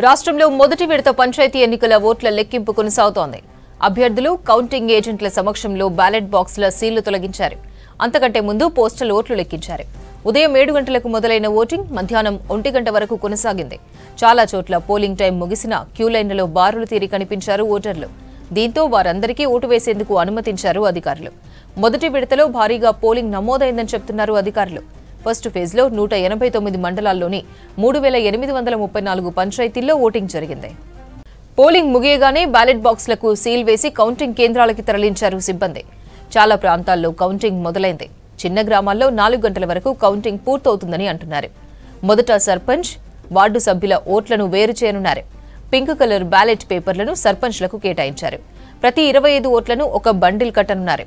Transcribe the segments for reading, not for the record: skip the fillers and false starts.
రాష్ట్రంలో మొదటి విడత పంచాయతీ ఎన్నికల ఓట్ల లెక్కింపు కొనసాగుతోంది. అభ్యర్థులు కౌంటింగ్ ఏజెంట్ల సమక్షంలో బ్యాలెట్ బాక్సుల సీళ్లు తొలగించారు. అంతకంటే ముందు పోస్టల్ ఓట్లు లెక్కించారు. ఉదయం 7 గంటలకు మొదలైన ఓటింగ్ మధ్యాహ్నం 1 గంట వరకు కొనసాగింది. చాలా చోట్ల పోలింగ్ టైం ముగిసిన క్యూలైన్లలో బారులు తీరి కనిపించారు ఓటర్లు. దీంతో వారందరికీ ఓటు వేసేందుకు అనుమతించారు అధికారులు. మొదటి విడతలో భారీగా పోలింగ్ నమోదైందని చెబుతున్నారు అధికారులు. ఫస్ట్ ఫేజ్లో 189 మండలాల్లోని 3834 పంచాయతీల్లో ఓటింగ్ జరిగింది. పోలింగ్ ముగియగానే బ్యాలెట్ బాక్సులకు సీల్ వేసి కౌంటింగ్ కేంద్రాలకి తరలించారు సిబ్బంది. చాలా ప్రాంతాల్లో కౌంటింగ్ మొదలైంది. చిన్న గ్రామాల్లో 4 గంటల వరకు కౌంటింగ్ పూర్తవుతుందని అంటున్నారు. మొదట సర్పంచ్, వార్డు సభ్యుల ఓట్లను వేరు చేయనున్నారు. పింక్ కలర్ బ్యాలెట్ పేపర్లను సర్పంచ్లకు కేటాయించారు. ప్రతి 25 ఓట్లను ఒక బండిల్ కట్టనున్నారు.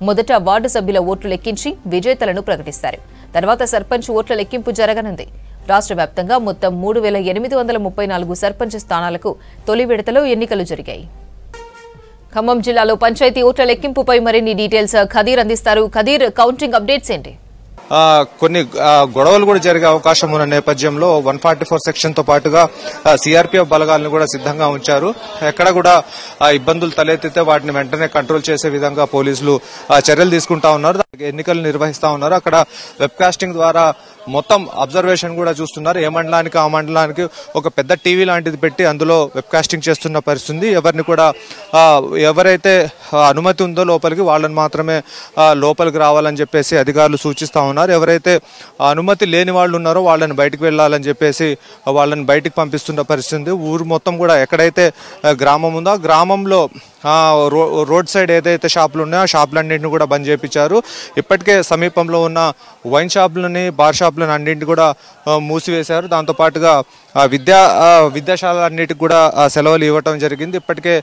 మొదట వార్డు సభ్యుల ఓట్లు లెక్కించి విజేతలను ప్రకటిస్తారు. తర్వాత సర్పంచ్ ఓట్ల లెక్కింపు జరగనుంది. రాష్ట్ర వ్యాప్తంగా మొత్తం 3834 సర్పంచ్ స్థానాలకు తొలి విడతలో ఎన్నికలు జరిగాయి. ఖమ్మం జిల్లాలో పంచాయతీ ఓట్ల లెక్కింపుపై మరిన్ని డీటెయిల్స్ ఖదీర్ అందిస్తారు. ఖదీర్, కౌంటింగ్ అప్డేట్స్ ఏంటి? కొన్ని గొడవలు కూడా జరిగే అవకాశం ఉన్న నేపథ్యంలో 144 సెక్షన్ తో పాటుగా సిఆర్పీఎఫ్ బలగాలను కూడా సిద్ధంగా ఉంచారు. ఎక్కడ కూడా ఇబ్బందులు తలెత్తితే వాటిని వెంటనే కంట్రోల్ చేసే విధంగా పోలీసులు చర్యలు తీసుకుంటా ఉన్నారు. ఎన్నికలు నిర్వహిస్తా ఉన్నారు. అక్కడ వెబ్కాస్టింగ్ ద్వారా మొత్తం అబ్జర్వేషన్ కూడా చూస్తున్నారు. ఏ మండలానికి ఆ మండలానికి ఒక పెద్ద టీవీ లాంటిది పెట్టి అందులో వెబ్కాస్టింగ్ చేస్తున్న పరిస్థితి. ఎవరిని కూడా ఎవరైతే అనుమతి ఉందో లోపలికి వాళ్ళని మాత్రమే లోపలికి రావాలని చెప్పేసి అధికారులు సూచిస్తా ఉన్నారు. ఎవరైతే అనుమతి లేని వాళ్ళు ఉన్నారో వాళ్ళని బయటకు వెళ్లాలని చెప్పేసి వాళ్ళని బయటకు పంపిస్తున్న పరిస్థితి. ఊరు మొత్తం కూడా ఎక్కడైతే గ్రామం ఉందో ఆ గ్రామంలో రోడ్ సైడ్ ఏదైతే షాపులు ఉన్నాయో ఆ షాపులన్నింటినీ కూడా బంద్ చేయించారు. ఇప్పటికే సమీపంలో ఉన్న వైన్ షాపులని, బార్ షాపులను అన్నింటినీ కూడా మూసివేశారు. దాంతోపాటుగా విద్యాశాలన్నిటికి కూడా సెలవులు ఇవ్వటం జరిగింది. ఇప్పటికే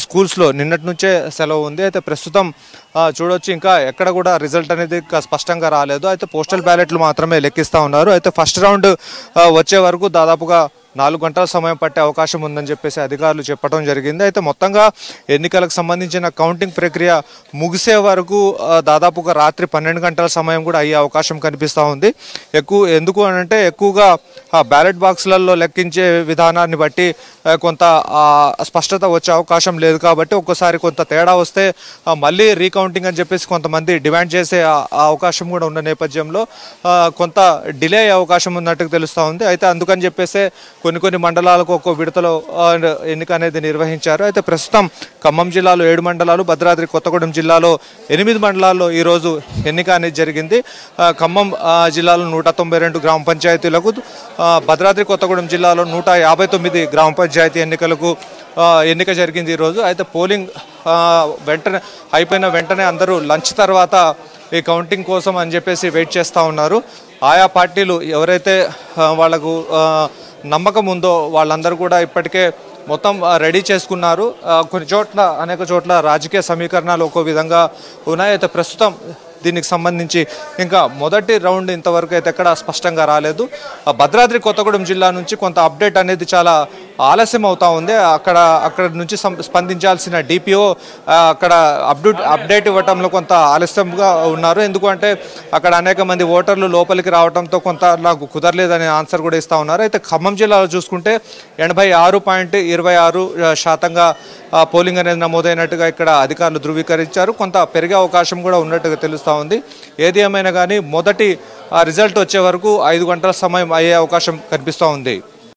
స్కూల్స్లో నిన్నటి నుంచే సెలవు ఉంది. అయితే ప్రస్తుతం చూడొచ్చు ఇంకా ఎక్కడ కూడా రిజల్ట్ అనేది స్పష్టంగా రాలేదు. అయితే పోస్టల్ బ్యాలెట్లు మాత్రమే లెక్కిస్తూ ఉన్నారు. అయితే ఫస్ట్ రౌండ్ వచ్చే వరకు దాదాపుగా 4 గంటల సమయం పట్టే అవకాశం ఉందని చెప్పేసి అధికారులు చెప్పడం జరిగింది. అయితే మొత్తంగా ఎన్నికలకు సంబంధించిన కౌంటింగ్ ప్రక్రియ ముగిసే వరకు దాదాపుగా రాత్రి 12 గంటల సమయం కూడా అయ్యే అవకాశం కనిపిస్తూ ఉంది. ఎందుకు అనంటే ఎక్కువగా బ్యాలెట్ బాక్సులలో లెక్కించే విధానాన్ని బట్టి కొంత స్పష్టత వచ్చే అవకాశం లేదు. కాబట్టి ఒక్కసారి కొంత తేడా వస్తే మళ్ళీ రీకౌంటింగ్ అని చెప్పేసి కొంతమంది డిమాండ్ చేసే అవకాశం కూడా ఉన్న నేపథ్యంలో కొంత డిలే అయ్యే అవకాశం ఉన్నట్టుగా తెలుస్తూ ఉంది. అయితే అందుకని చెప్పేసి కొన్ని మండలాలకు ఒక్కో విడతలో ఎన్నిక అనేది నిర్వహించారు. అయితే ప్రస్తుతం ఖమ్మం జిల్లాలో 7 మండలాలు, భద్రాద్రి కొత్తగూడెం జిల్లాలో 8 మండలాల్లో ఈరోజు ఎన్నిక అనేది జరిగింది. ఖమ్మం జిల్లాలో 192 గ్రామ పంచాయతీలకు, భద్రాద్రి కొత్తగూడెం జిల్లాలో 159 గ్రామ పంచాయతీ ఎన్నికలకు ఎన్నిక జరిగింది ఈరోజు. అయితే పోలింగ్ అయిపోయిన వెంటనే అందరూ లంచ్ తర్వాత ఈ కౌంటింగ్ కోసం అని చెప్పేసి వెయిట్ చేస్తూ ఉన్నారు. ఆయా పార్టీలు ఎవరైతే వాళ్లకు నమ్మకం ఉందో వాళ్ళందరూ కూడా ఇప్పటికే మొత్తం రెడీ చేసుకున్నారు. అనేక చోట్ల రాజకీయ సమీకరణాలు ఒక్కో విధంగా ఉన్నాయి. అయితే ప్రస్తుతం దీనికి సంబంధించి ఇంకా మొదటి రౌండ్ ఇంతవరకు అయితే ఎక్కడ స్పష్టంగా రాలేదు. భద్రాద్రి కొత్తగూడెం జిల్లా నుంచి కొంత అప్డేట్ అనేది చాలా ఆలస్యం అవుతా ఉంది. అక్కడ నుంచి స్పందించాల్సిన డిపిఓ అక్కడ అప్డేట్ ఇవ్వడంలో కొంత ఆలస్యంగా ఉన్నారు. ఎందుకంటే అక్కడ అనేక మంది ఓటర్లు లోపలికి రావడంతో కొంత నాకు కుదరలేదనే ఆన్సర్ కూడా ఇస్తూ ఉన్నారు. అయితే ఖమ్మం జిల్లాలో చూసుకుంటే 86.26% పోలింగ్ అనేది నమోదైనట్టుగా ఇక్కడ అధికారులు ధృవీకరించారు. కొంత పెరిగే అవకాశం కూడా ఉన్నట్టుగా తెలుస్తూ ఉంది. ఏది ఏమైనా కానీ మొదటి రిజల్ట్ వచ్చే వరకు 5 గంటల సమయం అయ్యే అవకాశం కనిపిస్తూ ఉంది.